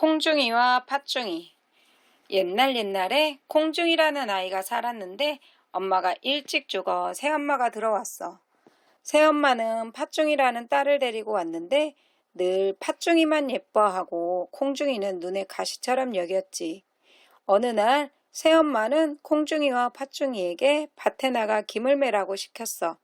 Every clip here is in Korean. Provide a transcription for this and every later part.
콩중이와 팥중이. 옛날에 콩중이라는 아이가 살았는데 엄마가 일찍 죽어 새엄마가 들어왔어. 새엄마는 팥중이라는 딸을 데리고 왔는데 늘 팥중이만 예뻐하고 콩중이는 눈에 가시처럼 여겼지. 어느 날 새엄마는 콩중이와 팥중이에게 밭에 나가 김을 매라고 시켰어.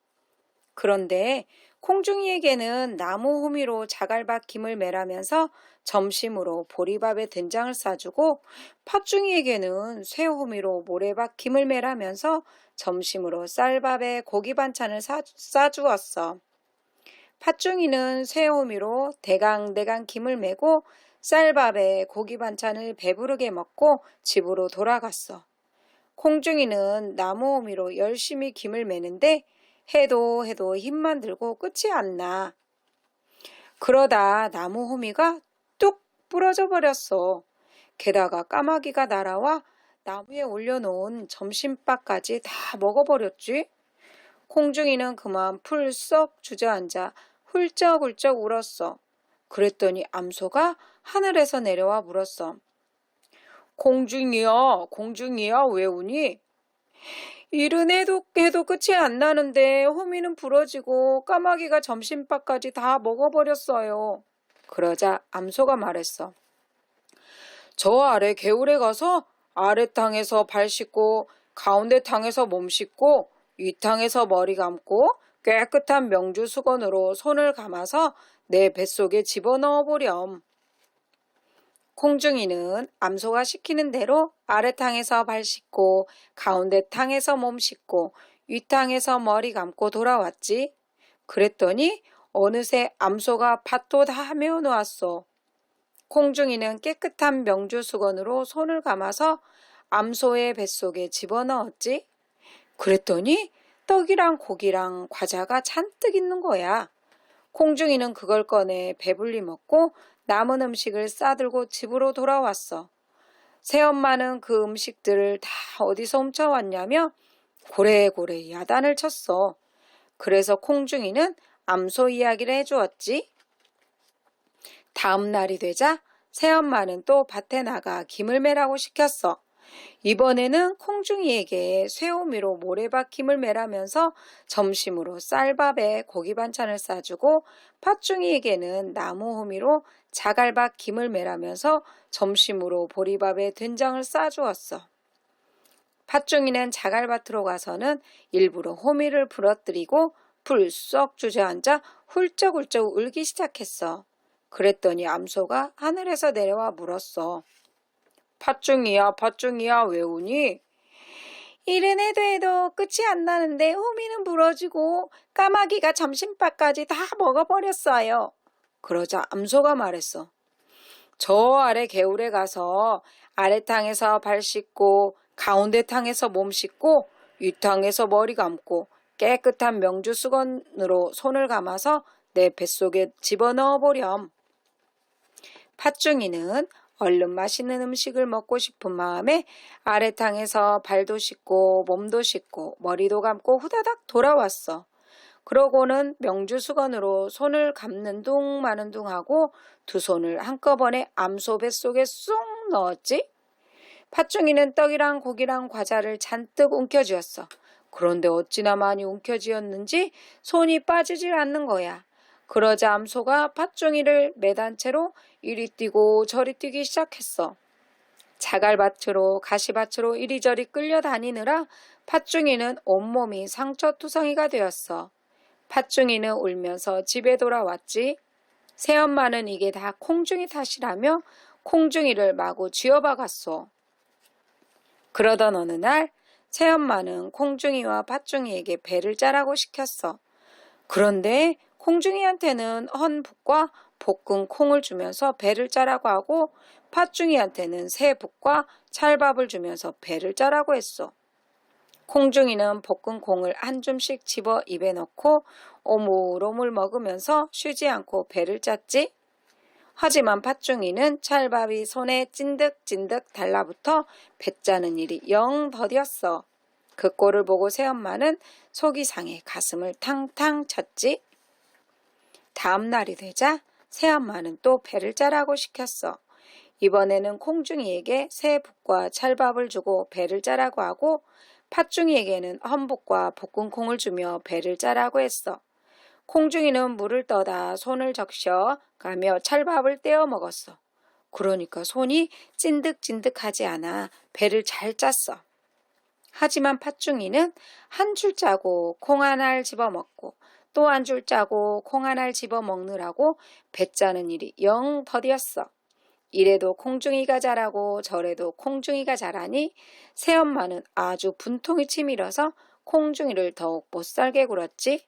그런데 콩중이에게는 나무 호미로 자갈밭 김을 매라면서 점심으로 보리밥에 된장을 싸주고, 팥중이에게는 쇠호미로 모래밭 김을 매라면서 점심으로 쌀밥에 고기 반찬을 싸주었어. 팥중이는 쇠호미로 대강대강 김을 매고 쌀밥에 고기 반찬을 배부르게 먹고 집으로 돌아갔어. 콩중이는 나무 호미로 열심히 김을 매는데 해도 힘만 들고 끝이 안 나. 그러다 나무 호미가 뚝 부러져 버렸어. 게다가 까마귀가 날아와 나무에 올려놓은 점심밥까지 다 먹어버렸지. 콩중이는 그만 풀썩 주저앉아 훌쩍훌쩍 울었어. 그랬더니 암소가 하늘에서 내려와 물었어. 공중이야, 왜 우니? 일은 해도 끝이 안 나는데 호미는 부러지고 까마귀가 점심밥까지 다 먹어버렸어요. 그러자 암소가 말했어. 저 아래 개울에 가서 아래 탕에서 발 씻고 가운데 탕에서 몸 씻고 위 탕에서 머리 감고 깨끗한 명주 수건으로 손을 감아서 내 뱃속에 집어넣어 보렴. 콩중이는 암소가 시키는 대로 아래탕에서 발 씻고 가운데 탕에서 몸 씻고 윗탕에서 머리 감고 돌아왔지. 그랬더니 어느새 암소가 밭도 다 메워놓았어. 콩중이는 깨끗한 명주 수건으로 손을 감아서 암소의 뱃속에 집어넣었지. 그랬더니 떡이랑 고기랑 과자가 잔뜩 있는 거야. 콩중이는 그걸 꺼내 배불리 먹고 남은 음식을 싸들고 집으로 돌아왔어. 새엄마는 그 음식들을 다 어디서 훔쳐왔냐며 고래고래 야단을 쳤어. 그래서 콩중이는 암소 이야기를 해주었지. 다음 날이 되자 새엄마는 또 밭에 나가 김을 매라고 시켰어. 이번에는 콩중이에게 쇠호미로 모래밭 김을 매라면서 점심으로 쌀밥에 고기 반찬을 싸주고, 팥중이에게는 나무 호미로 자갈밭 김을 매라면서 점심으로 보리밥에 된장을 싸주었어. 팥중이는 자갈밭으로 가서는 일부러 호미를 부러뜨리고 풀썩 주저앉아 훌쩍훌쩍 울기 시작했어. 그랬더니 암소가 하늘에서 내려와 물었어. 팥중이야, 왜 우니? 일은 해도 끝이 안 나는데 호미는 부러지고 까마귀가 점심밥까지 다 먹어버렸어요. 그러자 암소가 말했어. 저 아래 개울에 가서 아래탕에서 발 씻고 가운데 탕에서 몸 씻고 윗탕에서 머리 감고 깨끗한 명주 수건으로 손을 감아서 내 뱃속에 집어넣어 보렴. 팥중이는 얼른 맛있는 음식을 먹고 싶은 마음에 아래탕에서 발도 씻고 몸도 씻고 머리도 감고 후다닥 돌아왔어. 그러고는 명주 수건으로 손을 감는 둥 마는 둥 하고 두 손을 한꺼번에 암소 뱃속에 쏙 넣었지. 팥중이는 떡이랑 고기랑 과자를 잔뜩 움켜쥐었어. 그런데 어찌나 많이 움켜쥐었는지 손이 빠지질 않는 거야. 그러자 암소가 팥중이를 매단 채로 이리 뛰고 저리 뛰기 시작했어. 자갈밭으로 가시밭으로 이리저리 끌려다니느라 팥중이는 온몸이 상처투성이가 되었어. 팥중이는 울면서 집에 돌아왔지. 새엄마는 이게 다 콩중이 탓이라며 콩중이를 마구 쥐어박았어. 그러던 어느 날 새엄마는 콩중이와 팥중이에게 배를 짜라고 시켰어. 그런데 콩중이한테는 헌 붓과 볶은 콩을 주면서 배를 짜라고 하고 팥중이한테는 새 붓과 찰밥을 주면서 배를 짜라고 했어. 콩중이는 볶은 콩을 한 줌씩 집어 입에 넣고 오물오물 먹으면서 쉬지 않고 배를 짰지. 하지만 팥중이는 찰밥이 손에 찐득찐득 달라붙어 배 짜는 일이 영 더뎠어. 그 꼴을 보고 새엄마는 속이 상해 가슴을 탕탕 쳤지. 다음 날이 되자 새엄마는 또 배를 짜라고 시켰어. 이번에는 콩중이에게 새 붓과 찰밥을 주고 배를 짜라고 하고 팥중이에게는 험붓과 볶은 콩을 주며 배를 짜라고 했어. 콩중이는 물을 떠다 손을 적셔 가며 찰밥을 떼어 먹었어. 그러니까 손이 찐득찐득하지 않아 배를 잘 짰어. 하지만 팥중이는 한 줄 짜고 콩 하나를 집어먹고 또 한 줄 짜고 콩 하나를 집어먹느라고 배 짜는 일이 영 더디었어. 이래도 콩중이가 자라고 저래도 콩중이가 자라니 새엄마는 아주 분통이 치밀어서 콩중이를 더욱 못살게 굴었지.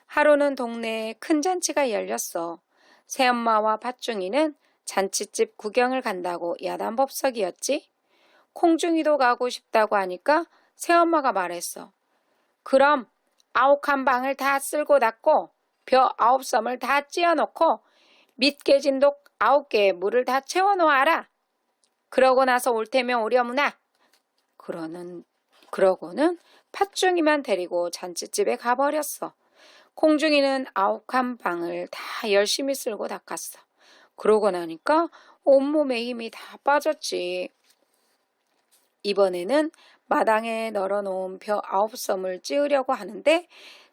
하루는 동네에 큰 잔치가 열렸어. 새엄마와 팥중이는 잔치집 구경을 간다고 야단법석이었지. 콩중이도 가고 싶다고 하니까 새엄마가 말했어. 그럼 9칸 방을 다 쓸고 닫고 벼 9섬을 다 찧어놓고 밑 깨진 독 9개에 물을 다 채워놓아라. 그러고 나서 올 테면 오려무나. 그러고는 팥중이만 데리고 잔치집에 가버렸어. 콩중이는 9칸 방을 다 열심히 쓸고 닦았어. 그러고 나니까 온몸에 힘이 다 빠졌지. 이번에는 마당에 널어놓은 벼 9섬을 찧으려고 하는데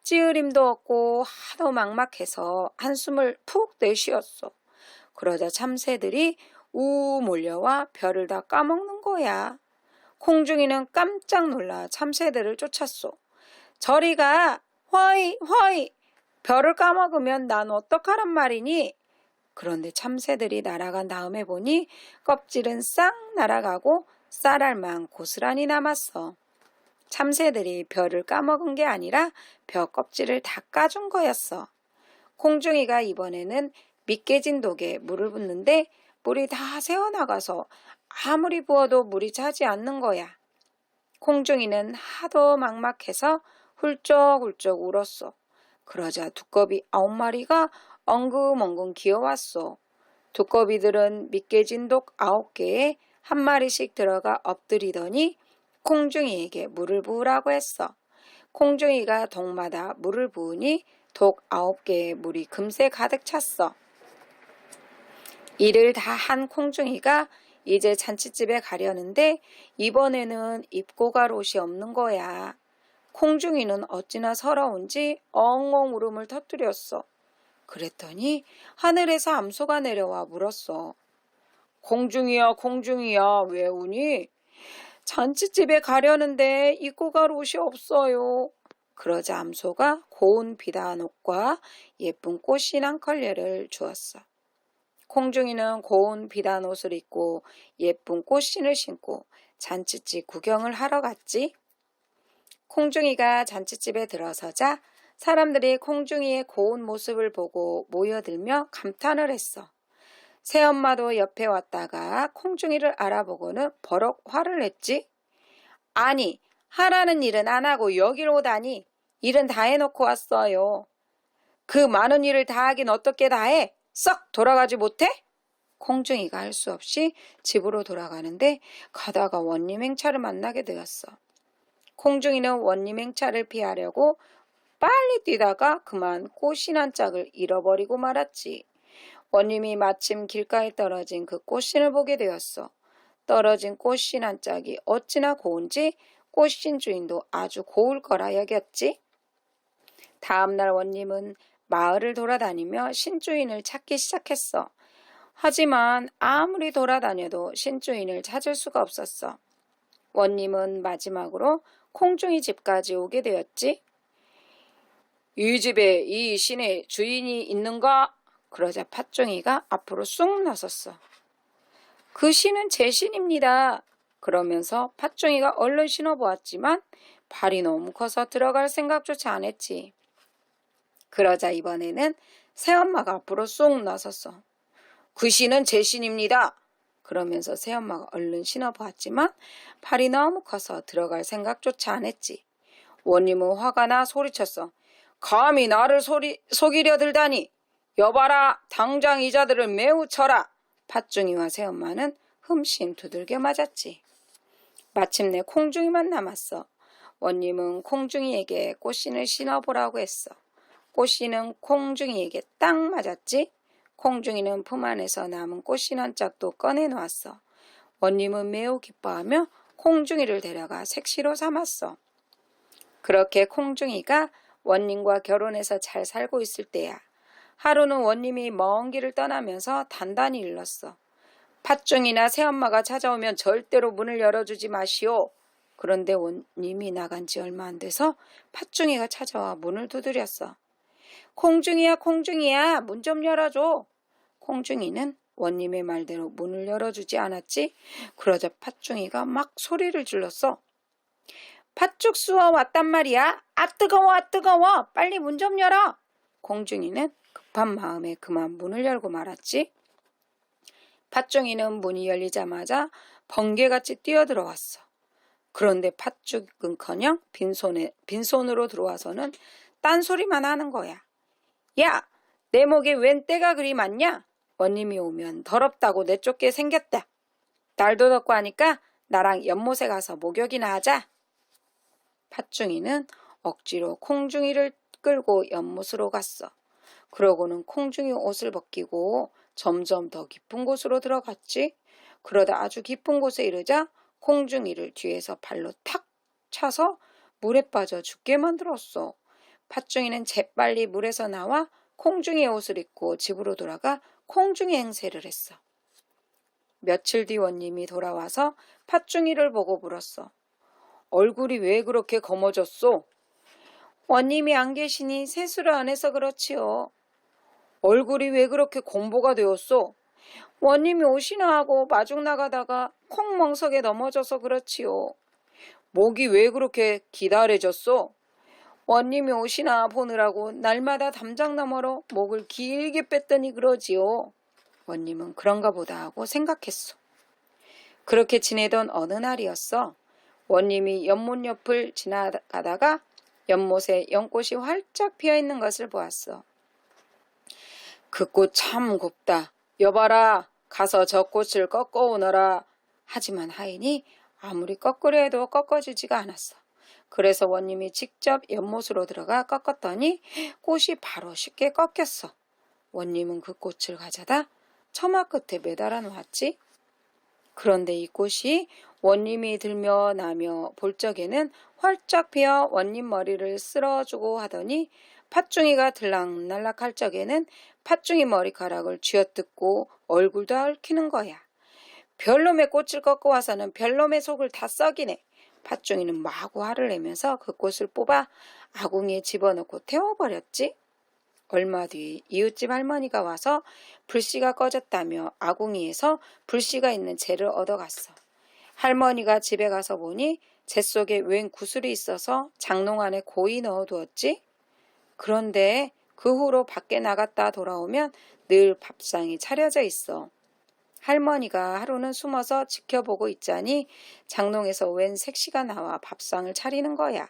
찧을 힘도 없고 하도 막막해서 한숨을 푹 내쉬었어. 그러자 참새들이 우 몰려와 벼를 다 까먹는 거야. 콩중이는 깜짝 놀라 참새들을 쫓았어. 저리 가! 허이! 허이! 벼를 까먹으면 난 어떡하란 말이니? 그런데 참새들이 날아간 다음에 보니 껍질은 싹 날아가고 쌀알만 고스란히 남았어. 참새들이 벼를 까먹은 게 아니라 벼 껍질을 다 까준 거였어. 콩중이가 이번에는 미깨진 독에 물을 붓는데 물이 다 새어나가서 아무리 부어도 물이 차지 않는 거야. 콩중이는 하도 막막해서 훌쩍훌쩍 울었어. 그러자 두꺼비 9마리가 엉금엉금 기어왔어. 두꺼비들은 미깨진 독 9개에 한 마리씩 들어가 엎드리더니 콩중이에게 물을 부으라고 했어. 콩중이가 독마다 물을 부으니 독 9개의 물이 금세 가득 찼어. 일을 다 한 콩중이가 이제 잔치집에 가려는데 이번에는 입고 갈 옷이 없는 거야. 콩중이는 어찌나 서러운지 엉엉 울음을 터뜨렸어. 그랬더니 하늘에서 암소가 내려와 물었어. 콩중이야, 콩중이야, 왜 우니? 잔치집에 가려는데 입고 갈 옷이 없어요. 그러자 암소가 고운 비단 옷과 예쁜 꽃신 한 컬레를 주었어. 콩중이는 고운 비단 옷을 입고 예쁜 꽃신을 신고 잔치집 구경을 하러 갔지. 콩중이가 잔치집에 들어서자 사람들이 콩중이의 고운 모습을 보고 모여들며 감탄을 했어. 새엄마도 옆에 왔다가 콩중이를 알아보고는 버럭 화를 냈지. 아니, 하라는 일은 안 하고 여길 오다니. 일은 다 해놓고 왔어요. 그 많은 일을 다 하긴 어떻게 다 해? 썩 돌아가지 못해? 콩중이가 할 수 없이 집으로 돌아가는데 가다가 원님 행차를 만나게 되었어. 콩중이는 원님 행차를 피하려고 빨리 뛰다가 그만 꽃신 한 짝을 잃어버리고 말았지. 원님이 마침 길가에 떨어진 그 꽃신을 보게 되었어. 떨어진 꽃신 한 짝이 어찌나 고운지 꽃신 주인도 아주 고울 거라 여겼지. 다음날 원님은 마을을 돌아다니며 신주인을 찾기 시작했어. 하지만 아무리 돌아다녀도 신주인을 찾을 수가 없었어. 원님은 마지막으로 콩중이 집까지 오게 되었지. 이 집에 이 신의 주인이 있는가? 그러자 팥중이가 앞으로 쑥 나섰어. 그 신은 제 신입니다. 그러면서 팥중이가 얼른 신어보았지만 발이 너무 커서 들어갈 생각조차 안 했지. 그러자 이번에는 새엄마가 앞으로 쑥 나섰어. 그 신은 제 신입니다. 그러면서 새엄마가 얼른 신어보았지만 발이 너무 커서 들어갈 생각조차 안 했지. 원님은 화가 나 소리쳤어. 감히 나를 속이려 들다니. 여봐라, 당장 이자들을 매우 쳐라. 팥중이와 새엄마는 흠씬 두들겨 맞았지. 마침내 콩중이만 남았어. 원님은 콩중이에게 꽃신을 신어보라고 했어. 꽃신은 콩중이에게 딱 맞았지. 콩중이는 품 안에서 남은 꽃신 한 짝도 꺼내놓았어. 원님은 매우 기뻐하며 콩중이를 데려가 색시로 삼았어. 그렇게 콩중이가 원님과 결혼해서 잘 살고 있을 때야. 하루는 원님이 먼 길을 떠나면서 단단히 일렀어. 팥중이나 새엄마가 찾아오면 절대로 문을 열어주지 마시오. 그런데 원님이 나간 지 얼마 안 돼서 팥중이가 찾아와 문을 두드렸어. 콩중이야, 콩중이야, 문 좀 열어줘. 콩중이는 원님의 말대로 문을 열어주지 않았지. 그러자 팥중이가 막 소리를 질렀어. 팥죽수어 왔단 말이야. 아 뜨거워, 아 뜨거워. 빨리 문 좀 열어. 콩중이는 급한 마음에 그만 문을 열고 말았지. 팥중이는 문이 열리자마자 번개같이 뛰어들어왔어. 그런데 팥죽은커녕 빈손으로 들어와서는 딴소리만 하는 거야. 야, 내 목에 웬 때가 그리 많냐? 원님이 오면 더럽다고 내쫓게 생겼다. 날도 덥고 하니까 나랑 연못에 가서 목욕이나 하자. 팥중이는 억지로 콩중이를 끌고 연못으로 갔어. 그러고는 콩중이 옷을 벗기고 점점 더 깊은 곳으로 들어갔지. 그러다 아주 깊은 곳에 이르자 콩중이를 뒤에서 발로 탁 차서 물에 빠져 죽게 만들었어. 팥중이는 재빨리 물에서 나와 콩중이의 옷을 입고 집으로 돌아가 콩중이 행세를 했어. 며칠 뒤 원님이 돌아와서 팥중이를 보고 물었어. 얼굴이 왜 그렇게 검어졌소? 원님이 안 계시니 세수를 안 해서 그렇지요. 얼굴이 왜 그렇게 곰보가 되었소? 원님이 오시나 하고 마중 나가다가 콩멍석에 넘어져서 그렇지요. 목이 왜 그렇게 기다래졌소? 원님이 오시나 보느라고 날마다 담장 너머로 목을 길게 뺐더니 그러지요. 원님은 그런가 보다 하고 생각했어. 그렇게 지내던 어느 날이었어. 원님이 연못 옆을 지나가다가 연못에 연꽃이 활짝 피어있는 것을 보았어. 그 꽃 참 곱다. 여봐라. 가서 저 꽃을 꺾어오너라. 하지만 하인이 아무리 꺾으려 해도 꺾어지지가 않았어. 그래서 원님이 직접 연못으로 들어가 꺾었더니 꽃이 바로 쉽게 꺾였어. 원님은 그 꽃을 가져다 처마 끝에 매달아 놓았지. 그런데 이 꽃이 원님이 들며 나며 볼 적에는 활짝 피어 원님 머리를 쓸어주고 하더니 팥중이가 들락날락 할 적에는 팥중이 머리카락을 쥐어뜯고 얼굴도 얽히는 거야. 별놈의 꽃을 꺾어 와서는 별놈의 속을 다 썩이네. 팥중이는 마구 화를 내면서 그 꽃을 뽑아 아궁이에 집어넣고 태워버렸지. 얼마 뒤 이웃집 할머니가 와서 불씨가 꺼졌다며 아궁이에서 불씨가 있는 재를 얻어갔어. 할머니가 집에 가서 보니 재 속에 웬 구슬이 있어서 장롱 안에 고이 넣어두었지. 그런데 그 후로 밖에 나갔다 돌아오면 늘 밥상이 차려져 있어. 할머니가 하루는 숨어서 지켜보고 있자니 장롱에서 웬 색시가 나와 밥상을 차리는 거야.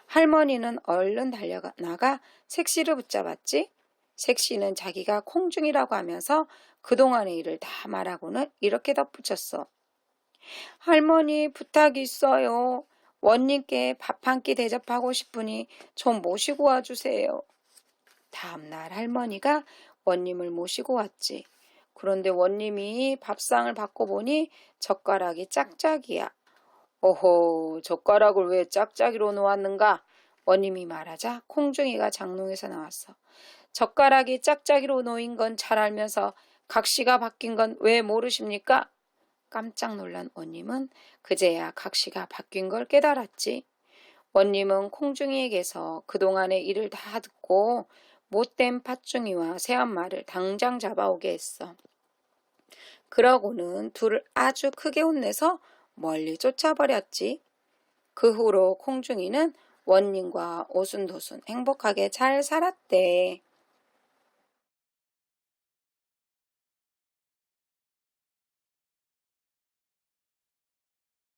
할머니는 얼른 달려나가 색시를 붙잡았지. 색시는 자기가 콩중이라고 하면서 그동안의 일을 다 말하고는 이렇게 덧붙였어. 할머니 부탁이 있어요. 원님께 밥 한 끼 대접하고 싶으니 좀 모시고 와주세요. 다음날 할머니가 원님을 모시고 왔지. 그런데 원님이 밥상을 받고 보니 젓가락이 짝짝이야. 오호, 젓가락을 왜 짝짝이로 놓았는가? 원님이 말하자 콩중이가 장롱에서 나왔어. 젓가락이 짝짝이로 놓인 건 잘 알면서 각시가 바뀐 건 왜 모르십니까? 깜짝 놀란 원님은 그제야 각시가 바뀐 걸 깨달았지. 원님은 콩중이에게서 그동안의 일을 다 듣고 못된 팥중이와 새엄마를 당장 잡아오게 했어. 그러고는 둘을 아주 크게 혼내서 멀리 쫓아버렸지. 그 후로 콩중이는 원님과 오순도순 행복하게 잘 살았대.